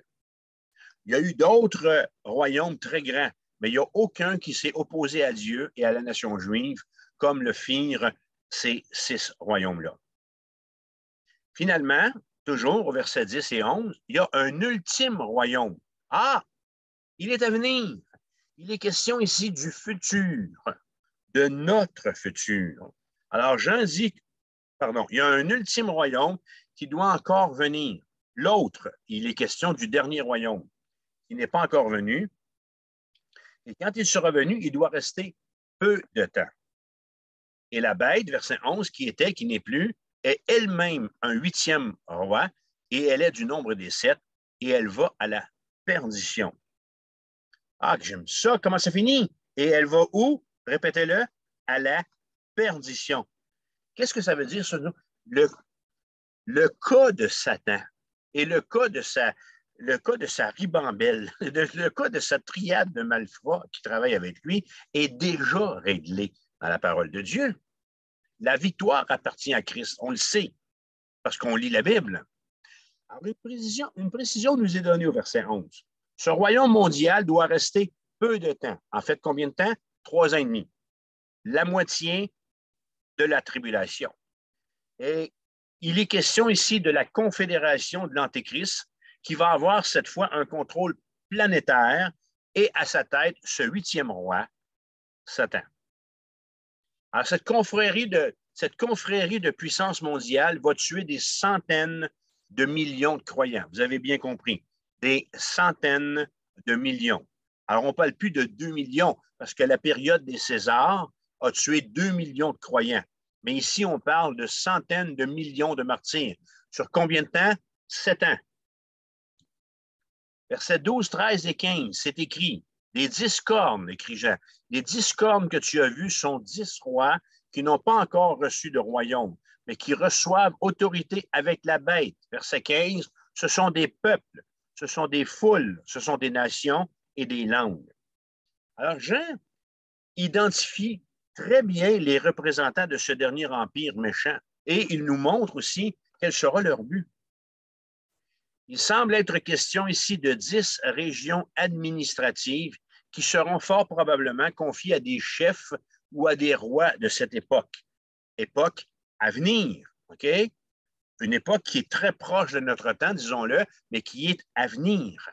Il y a eu d'autres royaumes très grands, mais il n'y a aucun qui s'est opposé à Dieu et à la nation juive comme le firent ces 6 royaumes-là. Finalement, toujours au verset 10 et 11, il y a un ultime royaume. Ah, il est à venir. Il est question ici du futur, de notre futur. Alors, Jean dit, il y a un ultime royaume qui doit encore venir. L'autre, il est question du dernier royaume, qui n'est pas encore venu. Et quand il sera venu, il doit rester peu de temps. Et la bête, verset 11, qui n'est plus, est elle-même un 8e roi, et elle est du nombre des 7, et elle va à la perdition. Ah, que j'aime ça, comment ça finit? Et elle va où? Répétez-le, à la perdition. Qu'est-ce que ça veut dire, ça? Le cas de Satan et le cas de sa ribambelle, le cas de sa triade de malfrats qui travaille avec lui est déjà réglé dans la parole de Dieu. La victoire appartient à Christ, on le sait, parce qu'on lit la Bible. Alors, une précision nous est donnée au verset 11. Ce royaume mondial doit rester peu de temps. En fait, combien de temps? 3 ans et demi. La moitié de la tribulation. Et il est question ici de la confédération de l'Antéchrist qui va avoir cette fois un contrôle planétaire et à sa tête ce 8e roi, Satan. Alors, cette confrérie de puissance mondiale va tuer des centaines de millions de croyants. Vous avez bien compris, des centaines de millions. Alors, on ne parle plus de 2 millions parce que la période des Césars a tué 2 millions de croyants. Mais ici, on parle de centaines de millions de martyrs. Sur combien de temps? 7 ans. Versets 12, 13 et 15, c'est écrit. Les 10 cornes, écrit Jean, les 10 cornes que tu as vues sont 10 rois qui n'ont pas encore reçu de royaume, mais qui reçoivent autorité avec la bête. Verset 15, ce sont des peuples, ce sont des foules, ce sont des nations et des langues. Alors Jean identifie très bien les représentants de ce dernier empire méchant et il nous montre aussi quel sera leur but. Il semble être question ici de 10 régions administratives qui seront fort probablement confiées à des chefs ou à des rois de cette époque. Époque à venir, OK? Une époque qui est très proche de notre temps, disons-le, mais qui est à venir.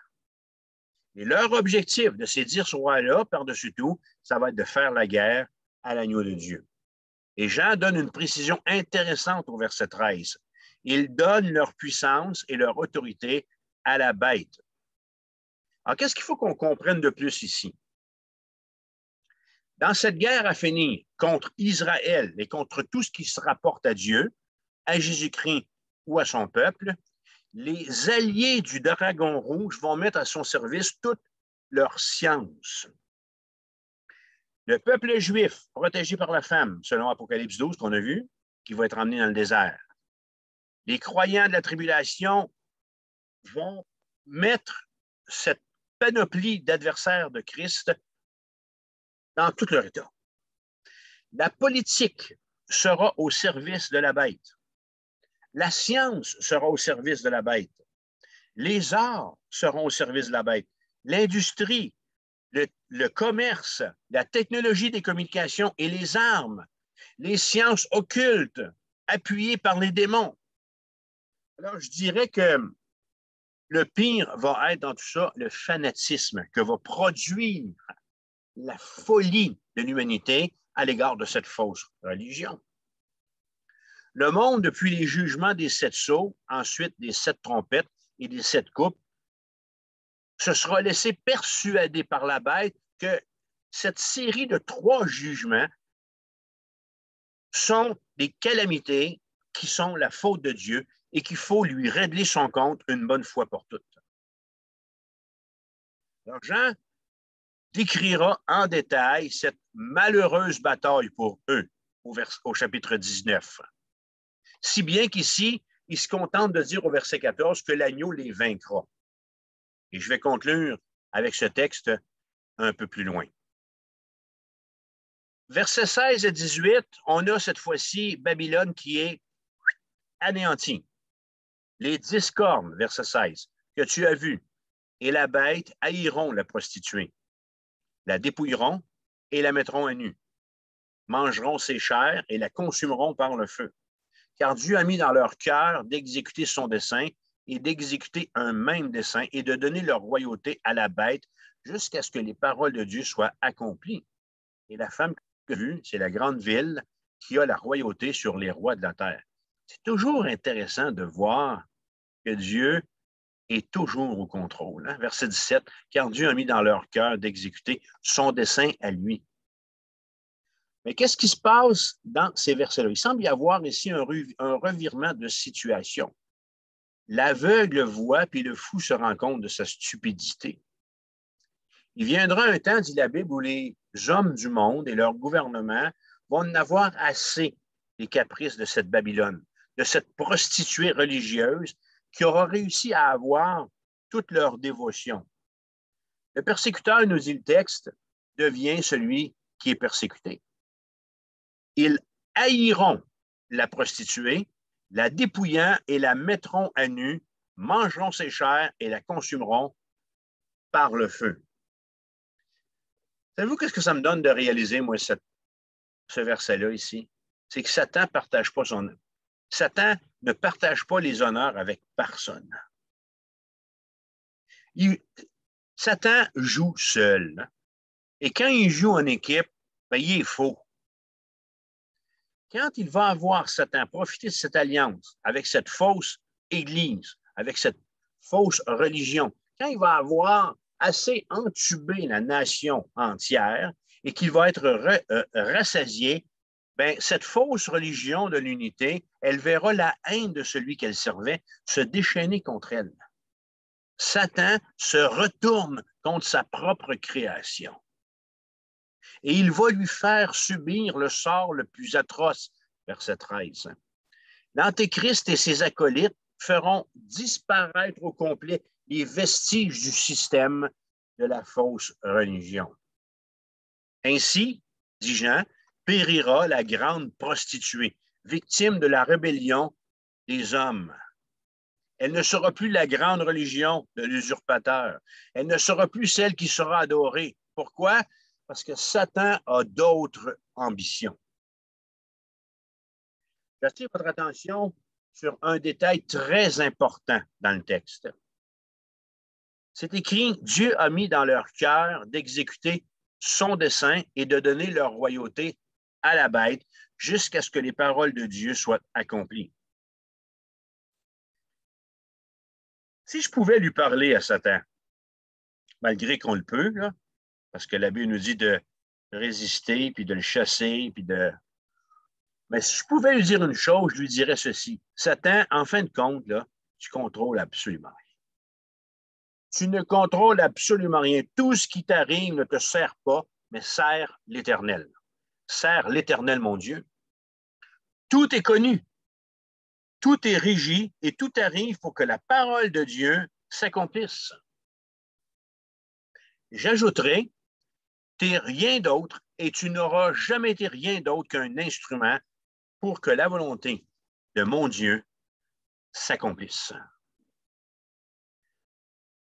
Et leur objectif de ces 10 rois-là, par-dessus tout, ça va être de faire la guerre à l'agneau de Dieu. Et Jean donne une précision intéressante au verset 13. Ils donnent leur puissance et leur autorité à la bête. Alors, qu'est-ce qu'il faut qu'on comprenne de plus ici? Dans cette guerre à finir contre Israël et contre tout ce qui se rapporte à Dieu, à Jésus-Christ ou à son peuple, les alliés du dragon rouge vont mettre à son service toute leur science. Le peuple juif, protégé par la femme, selon Apocalypse 12 qu'on a vu, qui va être emmené dans le désert. Les croyants de la tribulation vont mettre cette panoplie d'adversaires de Christ dans tout leur état. La politique sera au service de la bête. La science sera au service de la bête. Les arts seront au service de la bête. L'industrie, le commerce, la technologie des communications et les armes, les sciences occultes appuyées par les démons. Alors, je dirais que le pire va être dans tout ça le fanatisme que va produire la folie de l'humanité à l'égard de cette fausse religion. Le monde, depuis les jugements des 7 sceaux, ensuite des 7 trompettes et des 7 coupes, se sera laissé persuader par la bête que cette série de 3 jugements sont des calamités qui sont la faute de Dieu et qu'il faut lui régler son compte une bonne fois pour toutes. Alors, Jean décrira en détail cette malheureuse bataille pour eux au chapitre 19. Si bien qu'ici, il se contente de dire au verset 14 que l'agneau les vaincra. Et je vais conclure avec ce texte un peu plus loin. Versets 16 et 18, on a cette fois-ci Babylone qui est anéantie. Les 10 cornes, verset 16, que tu as vues, et la bête haïront la prostituée, la dépouilleront et la mettront à nu, mangeront ses chairs et la consumeront par le feu. Car Dieu a mis dans leur cœur d'exécuter son dessein et d'exécuter un même dessein et de donner leur royauté à la bête jusqu'à ce que les paroles de Dieu soient accomplies. Et la femme que tu as vue, c'est la grande ville qui a la royauté sur les rois de la terre. C'est toujours intéressant de voir que Dieu est toujours au contrôle. Hein? Verset 17, car Dieu a mis dans leur cœur d'exécuter son dessein à lui. Mais qu'est-ce qui se passe dans ces versets-là? Il semble y avoir ici un revirement de situation. L'aveugle voit, puis le fou se rend compte de sa stupidité. Il viendra un temps, dit la Bible, où les hommes du monde et leur gouvernement vont en avoir assez des caprices de cette Babylone, de cette prostituée religieuse qui aura réussi à avoir toute leur dévotion. Le persécuteur, nous dit le texte, devient celui qui est persécuté. Ils haïront la prostituée, la dépouillant et la mettront à nu, mangeront ses chairs et la consumeront par le feu. Savez-vous qu'est-ce que ça me donne de réaliser, moi, ce verset-là ici? C'est que Satan ne partage pas les honneurs avec personne. Satan joue seul. Et quand il joue en équipe, ben, il est faux. Quand il va avoir Satan profiter de cette alliance avec cette fausse Église, avec cette fausse religion, quand il va avoir assez entubé la nation entière et qu'il va être rassasié, ben, cette fausse religion de l'unité, elle verra la haine de celui qu'elle servait se déchaîner contre elle. Satan se retourne contre sa propre création. Et il va lui faire subir le sort le plus atroce, verset 13. L'Antéchrist et ses acolytes feront disparaître au complet les vestiges du système de la fausse religion. Ainsi, dit Jean, périra la grande prostituée, victime de la rébellion des hommes. Elle ne sera plus la grande religion de l'usurpateur. Elle ne sera plus celle qui sera adorée. Pourquoi? Parce que Satan a d'autres ambitions. J'attire votre attention sur un détail très important dans le texte. C'est écrit, Dieu a mis dans leur cœur d'exécuter son dessein et de donner leur royauté à la bête jusqu'à ce que les paroles de Dieu soient accomplies. Si je pouvais lui parler à Satan, malgré qu'on le peut, là, parce que la Bible nous dit de résister, puis de le chasser, puis de... Mais si je pouvais lui dire une chose, je lui dirais ceci. Satan, en fin de compte, là, tu contrôles absolument rien. Tu ne contrôles absolument rien. Tout ce qui t'arrive ne te sert pas, mais sert l'Éternel. Sert l'Éternel, mon Dieu. Tout est connu. Tout est régi et tout arrive pour que la parole de Dieu s'accomplisse. J'ajouterai, tu n'es rien d'autre et tu n'auras jamais été rien d'autre qu'un instrument pour que la volonté de mon Dieu s'accomplisse.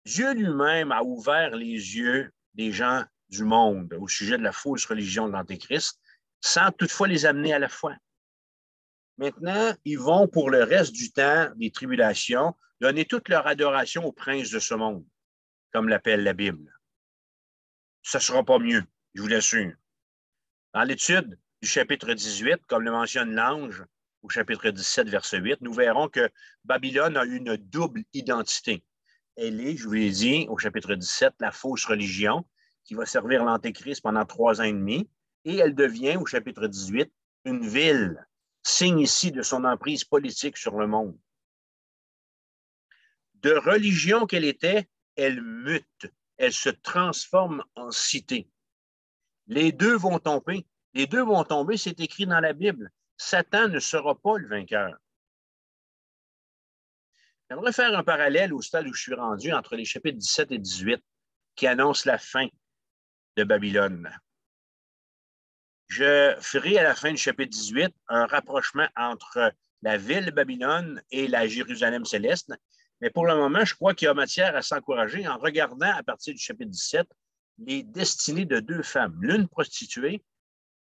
Dieu lui-même a ouvert les yeux des gens du monde au sujet de la fausse religion de l'Antéchrist, sans toutefois les amener à la foi. Maintenant, ils vont, pour le reste du temps des tribulations, donner toute leur adoration au prince de ce monde, comme l'appelle la Bible. Ce ne sera pas mieux, je vous l'assure. Dans l'étude du chapitre 18, comme le mentionne l'ange, au chapitre 17, verset 8, nous verrons que Babylone a une double identité. Elle est, je vous l'ai dit, au chapitre 17, la fausse religion qui va servir l'Antéchrist pendant 3 ans et demi. Et elle devient, au chapitre 18, une ville, signe ici de son emprise politique sur le monde. De religion qu'elle était, elle mute, elle se transforme en cité. Les deux vont tomber. Les deux vont tomber, c'est écrit dans la Bible. Satan ne sera pas le vainqueur. J'aimerais faire un parallèle au stade où je suis rendu entre les chapitres 17 et 18 qui annoncent la fin de Babylone. Je ferai à la fin du chapitre 18 un rapprochement entre la ville de Babylone et la Jérusalem céleste. Mais pour le moment, je crois qu'il y a matière à s'encourager en regardant à partir du chapitre 17 les destinées de 2 femmes, l'une prostituée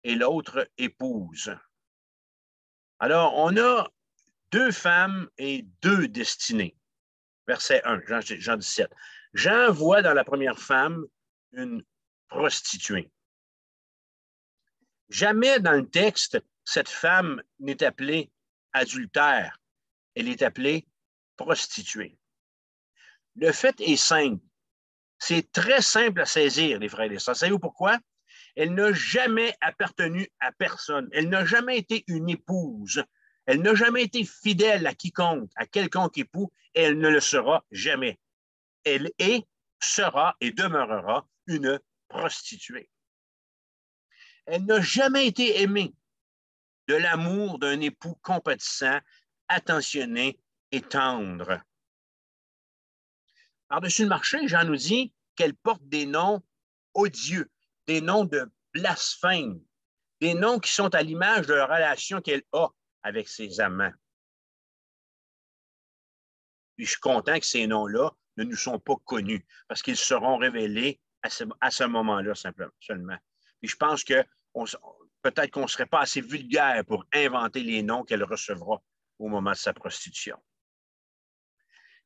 et l'autre épouse. Alors, on a 2 femmes et 2 destinées. Verset 1, Jean 17. Jean voit dans la première femme une prostituée. Jamais dans le texte, cette femme n'est appelée adultère. Elle est appelée prostituée. Le fait est simple. C'est très simple à saisir, les frères et les sœurs. Savez-vous pourquoi? Elle n'a jamais appartenu à personne. Elle n'a jamais été une épouse. Elle n'a jamais été fidèle à quiconque, à quelconque époux, et elle ne le sera jamais. Elle est, sera et demeurera une prostituée. Elle n'a jamais été aimée de l'amour d'un époux compatissant, attentionné et tendre. Par-dessus le marché, Jean nous dit qu'elle porte des noms odieux, des noms de blasphème, des noms qui sont à l'image de la relation qu'elle a avec ses amants. Puis je suis content que ces noms-là ne nous sont pas connus parce qu'ils seront révélés à ce moment-là seulement. Puis je pense que peut-être qu'on ne serait pas assez vulgaire pour inventer les noms qu'elle recevra au moment de sa prostitution.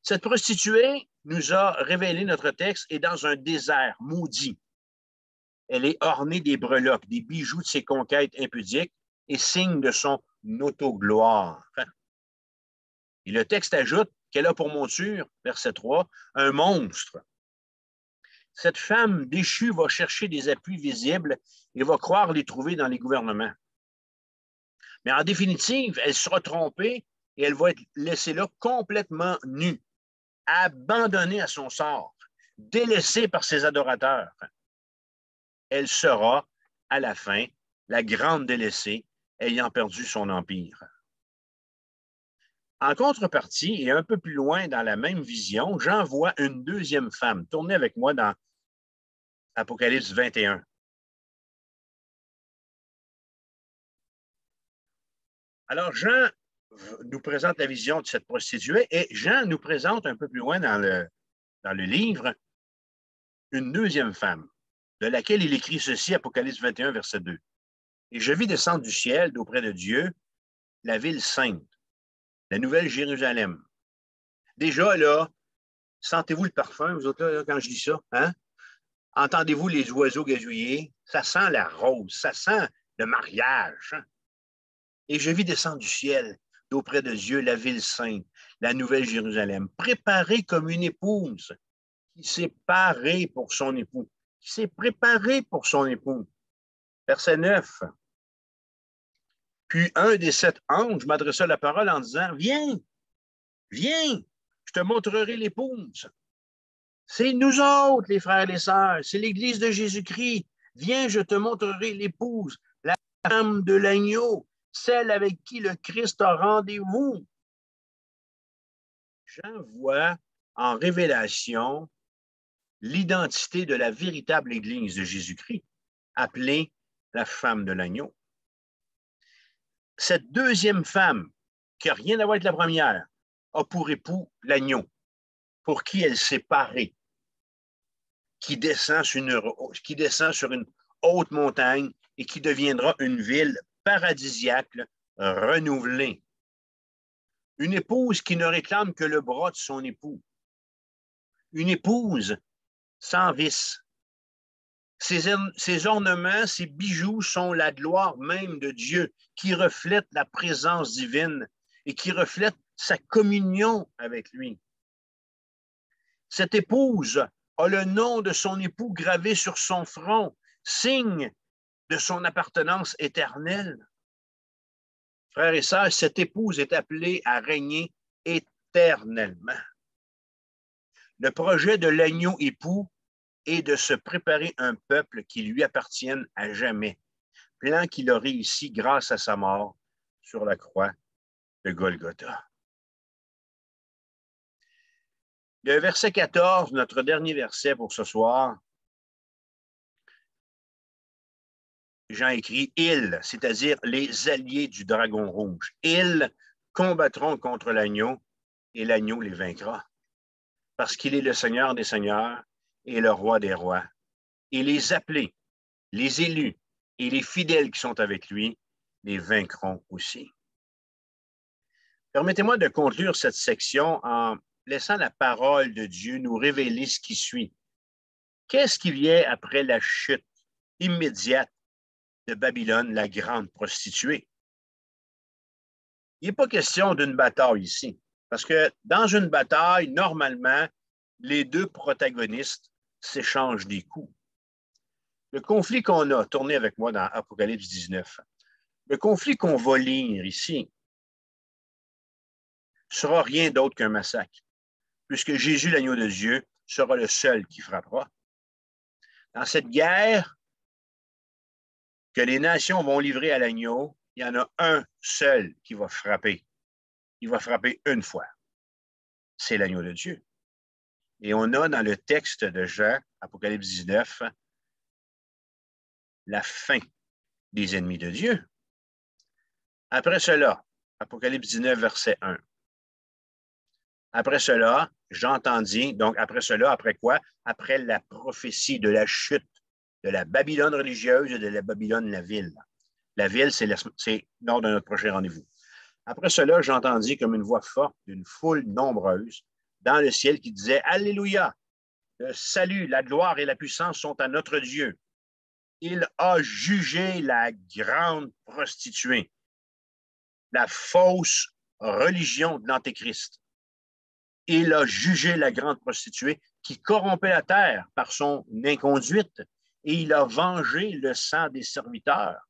Cette prostituée nous a révélé notre texte est dans un désert maudit. Elle est ornée des breloques, des bijoux de ses conquêtes impudiques et signe de son autogloire. Et le texte ajoute qu'elle a pour monture, verset 3, un monstre. Cette femme déchue va chercher des appuis visibles et va croire les trouver dans les gouvernements. Mais en définitive, elle sera trompée et elle va être laissée là complètement nue, abandonnée à son sort, délaissée par ses adorateurs. Elle sera, à la fin, la grande délaissée ayant perdu son empire. En contrepartie, et un peu plus loin dans la même vision, Jean voit une deuxième femme. Tournez avec moi dans Apocalypse 21. Alors, Jean nous présente la vision de cette prostituée et Jean nous présente un peu plus loin dans le livre une deuxième femme, de laquelle il écrit ceci, Apocalypse 21, verset 2. Et je vis descendre du ciel d'auprès de Dieu la ville sainte, la nouvelle Jérusalem. Déjà, là, sentez-vous le parfum, vous autres, là, quand je dis ça? Hein? Entendez-vous les oiseaux gazouiller? Ça sent la rose, ça sent le mariage. Hein? Et je vis descendre du ciel d'auprès de Dieu la ville sainte, la nouvelle Jérusalem, préparée comme une épouse qui s'est parée pour son époux, qui s'est préparée pour son époux. Verset 9. Puis un des 7 anges m'adressa la parole en disant, viens, viens, je te montrerai l'épouse. C'est nous autres, les frères et les sœurs, c'est l'Église de Jésus-Christ. Viens, je te montrerai l'épouse, la femme de l'agneau, celle avec qui le Christ a rendez-vous. Jean voit en révélation l'identité de la véritable Église de Jésus-Christ, appelée la femme de l'agneau. Cette deuxième femme, qui n'a rien à voir avec la première, a pour époux l'agneau, pour qui elle s'est parée, qui descend sur une haute montagne et qui deviendra une ville paradisiaque, renouvelée. Une épouse qui ne réclame que le bras de son époux. Une épouse sans vice. Ces ornements, ces bijoux sont la gloire même de Dieu, qui reflète la présence divine et qui reflète sa communion avec lui. Cette épouse a le nom de son époux gravé sur son front, signe de son appartenance éternelle. Frères et sœurs, cette épouse est appelée à régner éternellement. Le projet de l'agneau époux est de se préparer un peuple qui lui appartienne à jamais, plan qu'il a réussi grâce à sa mort sur la croix de Golgotha. Le verset 14, notre dernier verset pour ce soir, Jean écrit « Ils », c'est-à-dire les alliés du dragon rouge. Ils combattront contre l'agneau et l'agneau les vaincra, parce qu'il est le Seigneur des seigneurs et le roi des rois. Et les appelés, les élus et les fidèles qui sont avec lui les vaincront aussi. Permettez-moi de conclure cette section en laissant la parole de Dieu nous révéler ce qui suit. Qu'est-ce qui vient après la chute immédiate de Babylone, la grande prostituée? Il n'est pas question d'une bataille ici, parce que dans une bataille, normalement, les deux protagonistes s'échangent des coups. Le conflit qu'on a, tournez avec moi dans Apocalypse 19, le conflit qu'on va lire ici sera rien d'autre qu'un massacre, puisque Jésus, l'agneau de Dieu, sera le seul qui frappera. Dans cette guerre que les nations vont livrer à l'agneau, il y en a un seul qui va frapper. Il va frapper une fois. C'est l'agneau de Dieu. Et on a dans le texte de Jean, Apocalypse 19, la fin des ennemis de Dieu. Après cela, Apocalypse 19, verset 1. Après cela, j'entendis, donc après cela, après quoi? Après la prophétie de la chute de la Babylone religieuse et de la Babylone, la ville. La ville, c'est lors de notre prochain rendez-vous. Après cela, j'entendis comme une voix forte d'une foule nombreuse dans le ciel qui disait « Alléluia! Le salut, la gloire et la puissance sont à notre Dieu. Il a jugé la grande prostituée, la fausse religion de l'Antéchrist. Il a jugé la grande prostituée qui corrompait la terre par son inconduite et il a vengé le sang des serviteurs. »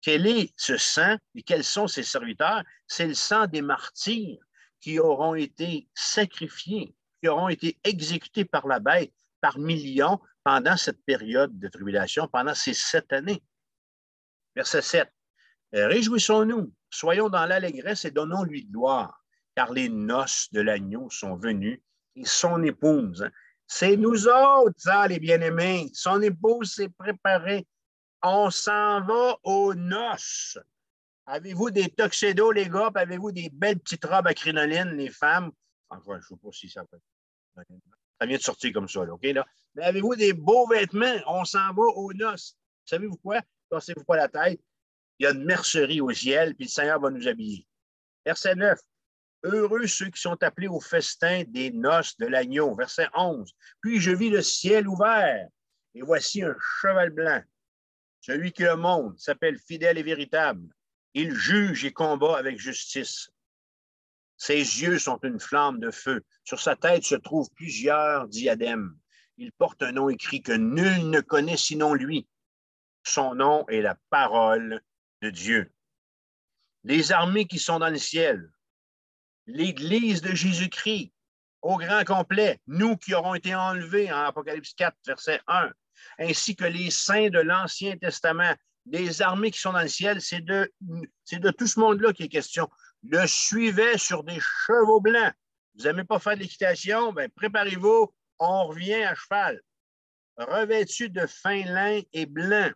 Quel est ce sang et quels sont ses serviteurs? C'est le sang des martyrs qui auront été sacrifiés, qui auront été exécutés par la bête par millions pendant cette période de tribulation, pendant ces 7 années. Verset 7. Réjouissons-nous, soyons dans l'allégresse et donnons-lui gloire, car les noces de l'agneau sont venues et son épouse, c'est nous autres, ça, les bien-aimés, son épouse s'est préparée. On s'en va aux noces. Avez-vous des tuxedos, les gars? Avez-vous des belles petites robes à crinoline, les femmes? Enfin, je ne sais pas si ça peut. Ça vient de sortir comme ça, là, OK? Là? Mais avez-vous des beaux vêtements? On s'en va aux noces. Savez-vous quoi? Cassez-vous pas la tête. Il y a une mercerie au ciel, puis le Seigneur va nous habiller. Verset 9. Heureux ceux qui sont appelés au festin des noces de l'agneau. Verset 11. Puis je vis le ciel ouvert, et voici un cheval blanc. Celui qui le monte s'appelle fidèle et véritable. Il juge et combat avec justice. Ses yeux sont une flamme de feu. Sur sa tête se trouvent plusieurs diadèmes. Il porte un nom écrit que nul ne connaît sinon lui. Son nom est la parole de Dieu. Les armées qui sont dans le ciel, l'Église de Jésus-Christ, au grand complet, nous qui aurons été enlevés en Apocalypse 4, verset 1, ainsi que les saints de l'Ancien Testament, les armées qui sont dans le ciel, c'est de tout ce monde-là qui est question. Le suivait sur des chevaux blancs. Vous n'aimez pas faire de l'équitation? Bien, préparez-vous, on revient à cheval. Revêtu de fin lin et blanc.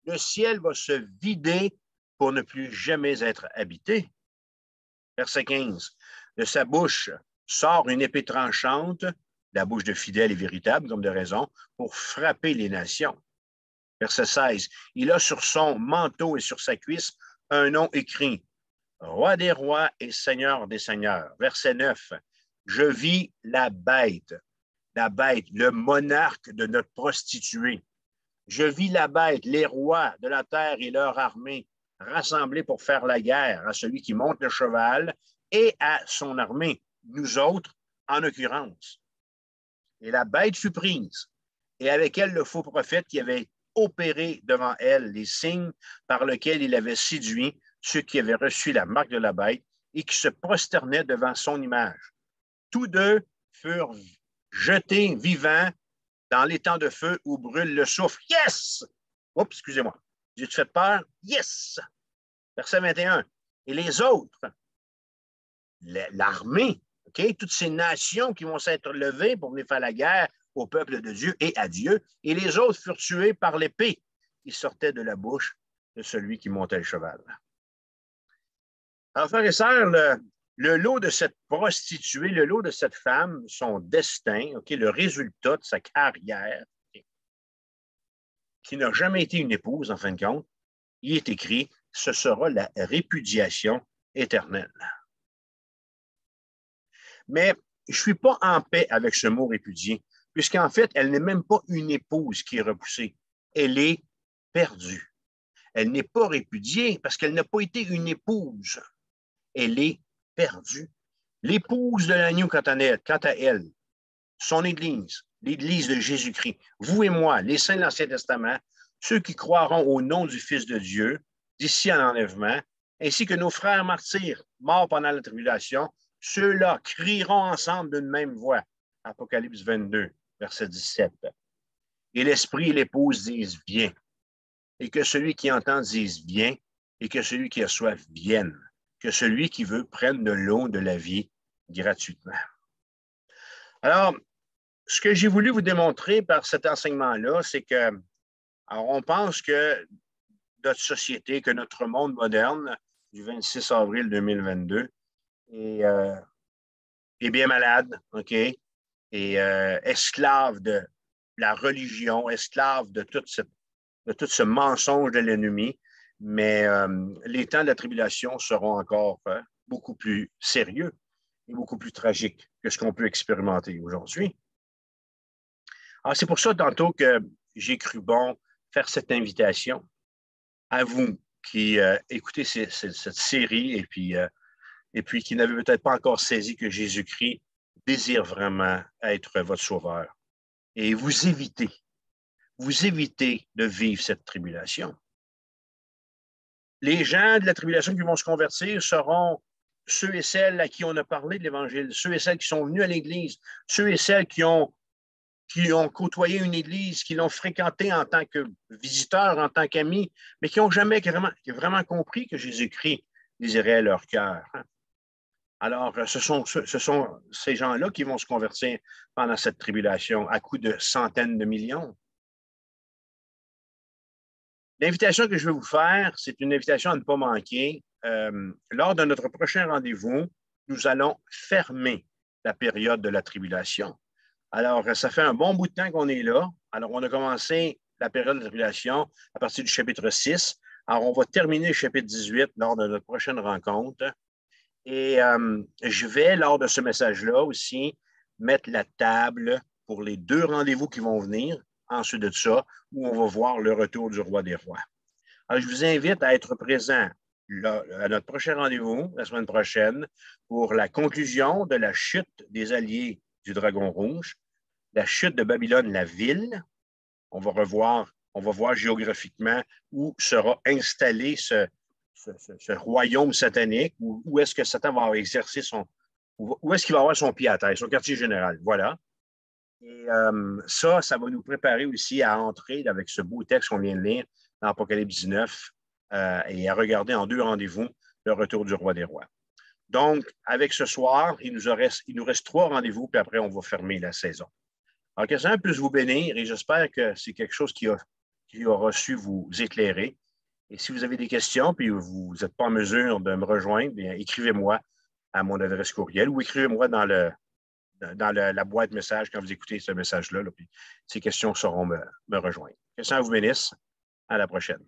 Le ciel va se vider pour ne plus jamais être habité. Verset 15. De sa bouche sort une épée tranchante, la bouche de fidèle et véritable, comme de raison, pour frapper les nations. Verset 16. Il a sur son manteau et sur sa cuisse un nom écrit, Roi des rois et Seigneur des seigneurs. Verset 9. Je vis la bête la bête, le monarque de notre prostituée. Je vis la bête, les rois de la terre et leur armée rassemblés pour faire la guerre à celui qui monte le cheval et à son armée, nous autres en occurrence. Et la bête fut prise, et avec elle le faux prophète qui avait opéré devant elle les signes par lesquels il avait séduit ceux qui avaient reçu la marque de la bête et qui se prosternaient devant son image. Tous deux furent jetés vivants dans l'étang de feu où brûle le soufre. Yes! Oups, excusez-moi. J'ai-tu fait peur? Yes! Verset 21. Et les autres, l'armée, okay, toutes ces nations qui vont s'être levées pour venir faire la guerre au peuple de Dieu et à Dieu, et les autres furent tués par l'épée qui sortait de la bouche de celui qui montait le cheval. Alors, frères et sœurs, le lot de cette prostituée, le lot de cette femme, son destin, okay, le résultat de sa carrière, okay, qui n'a jamais été une épouse, en fin de compte, il est écrit, ce sera la répudiation éternelle. Mais je ne suis pas en paix avec ce mot répudier, puisqu'en fait, elle n'est même pas une épouse qui est repoussée. Elle est perdue. Elle n'est pas répudiée parce qu'elle n'a pas été une épouse. Elle est perdue. L'épouse de l'agneau, quant à elle, son Église, l'Église de Jésus-Christ, vous et moi, les saints de l'Ancien Testament, ceux qui croiront au nom du Fils de Dieu, d'ici à l'enlèvement, ainsi que nos frères martyrs morts pendant la tribulation, ceux-là crieront ensemble d'une même voix. Apocalypse 22, verset 17. Et l'Esprit et l'Épouse disent « Viens ». Et que celui qui entend dise « Viens », et que celui qui a soif vienne, que celui qui veut prenne de l'eau de la vie gratuitement. Alors, ce que j'ai voulu vous démontrer par cet enseignement-là, c'est que, alors on pense que notre société, que notre monde moderne du 26 avril 2022 est bien malade, OK? Et esclave de la religion, esclave de tout ce mensonge de l'ennemi. Mais les temps de la tribulation seront encore beaucoup plus sérieux et beaucoup plus tragiques que ce qu'on peut expérimenter aujourd'hui. Alors, c'est pour ça, tantôt, que j'ai cru bon faire cette invitation à vous qui écoutez cette série et puis qui n'avez peut-être pas encore saisi que Jésus-Christ désire vraiment être votre sauveur. Et vous évitez de vivre cette tribulation. Les gens de la tribulation qui vont se convertir seront ceux et celles à qui on a parlé de l'Évangile, ceux et celles qui sont venus à l'Église, ceux et celles qui ont côtoyé une Église, qui l'ont fréquentée en tant que visiteurs, en tant qu'amis, mais qui n'ont jamais vraiment compris que Jésus-Christ désirait leur cœur. Alors, ce sont ces gens-là qui vont se convertir pendant cette tribulation à coût de centaines de millions. L'invitation que je vais vous faire, c'est une invitation à ne pas manquer. Lors de notre prochain rendez-vous, nous allons fermer la période de la tribulation. Alors, ça fait un bon bout de temps qu'on est là. Alors, on a commencé la période de la tribulation à partir du chapitre 6. Alors, on va terminer le chapitre 18 lors de notre prochaine rencontre. Et je vais, lors de ce message-là aussi, mettre la table pour les 2 rendez-vous qui vont venir, ensuite de ça, où on va voir le retour du roi des rois. Alors, je vous invite à être présent à notre prochain rendez-vous, la semaine prochaine, pour la conclusion de la chute des alliés du Dragon Rouge, la chute de Babylone, la ville. On va voir géographiquement où sera installé ce royaume satanique, où est-ce que Satan va exercer où est-ce qu'il va avoir son pied à terre, son quartier général. Voilà. Et ça va nous préparer aussi à entrer avec ce beau texte qu'on vient de lire dans Apocalypse 19 et à regarder en 2 rendez-vous le retour du roi des rois. Donc, avec ce soir, il nous reste 3 rendez-vous, puis après, on va fermer la saison. Alors, que ça puisse vous bénir et j'espère que c'est quelque chose qui aura su vous éclairer. Et si vous avez des questions, puis vous n'êtes pas en mesure de me rejoindre, bien, écrivez-moi à mon adresse courriel ou écrivez-moi dans la boîte message quand vous écoutez ce message-là. Puis ces questions sauront me rejoindre. Que ça vous bénisse. À la prochaine.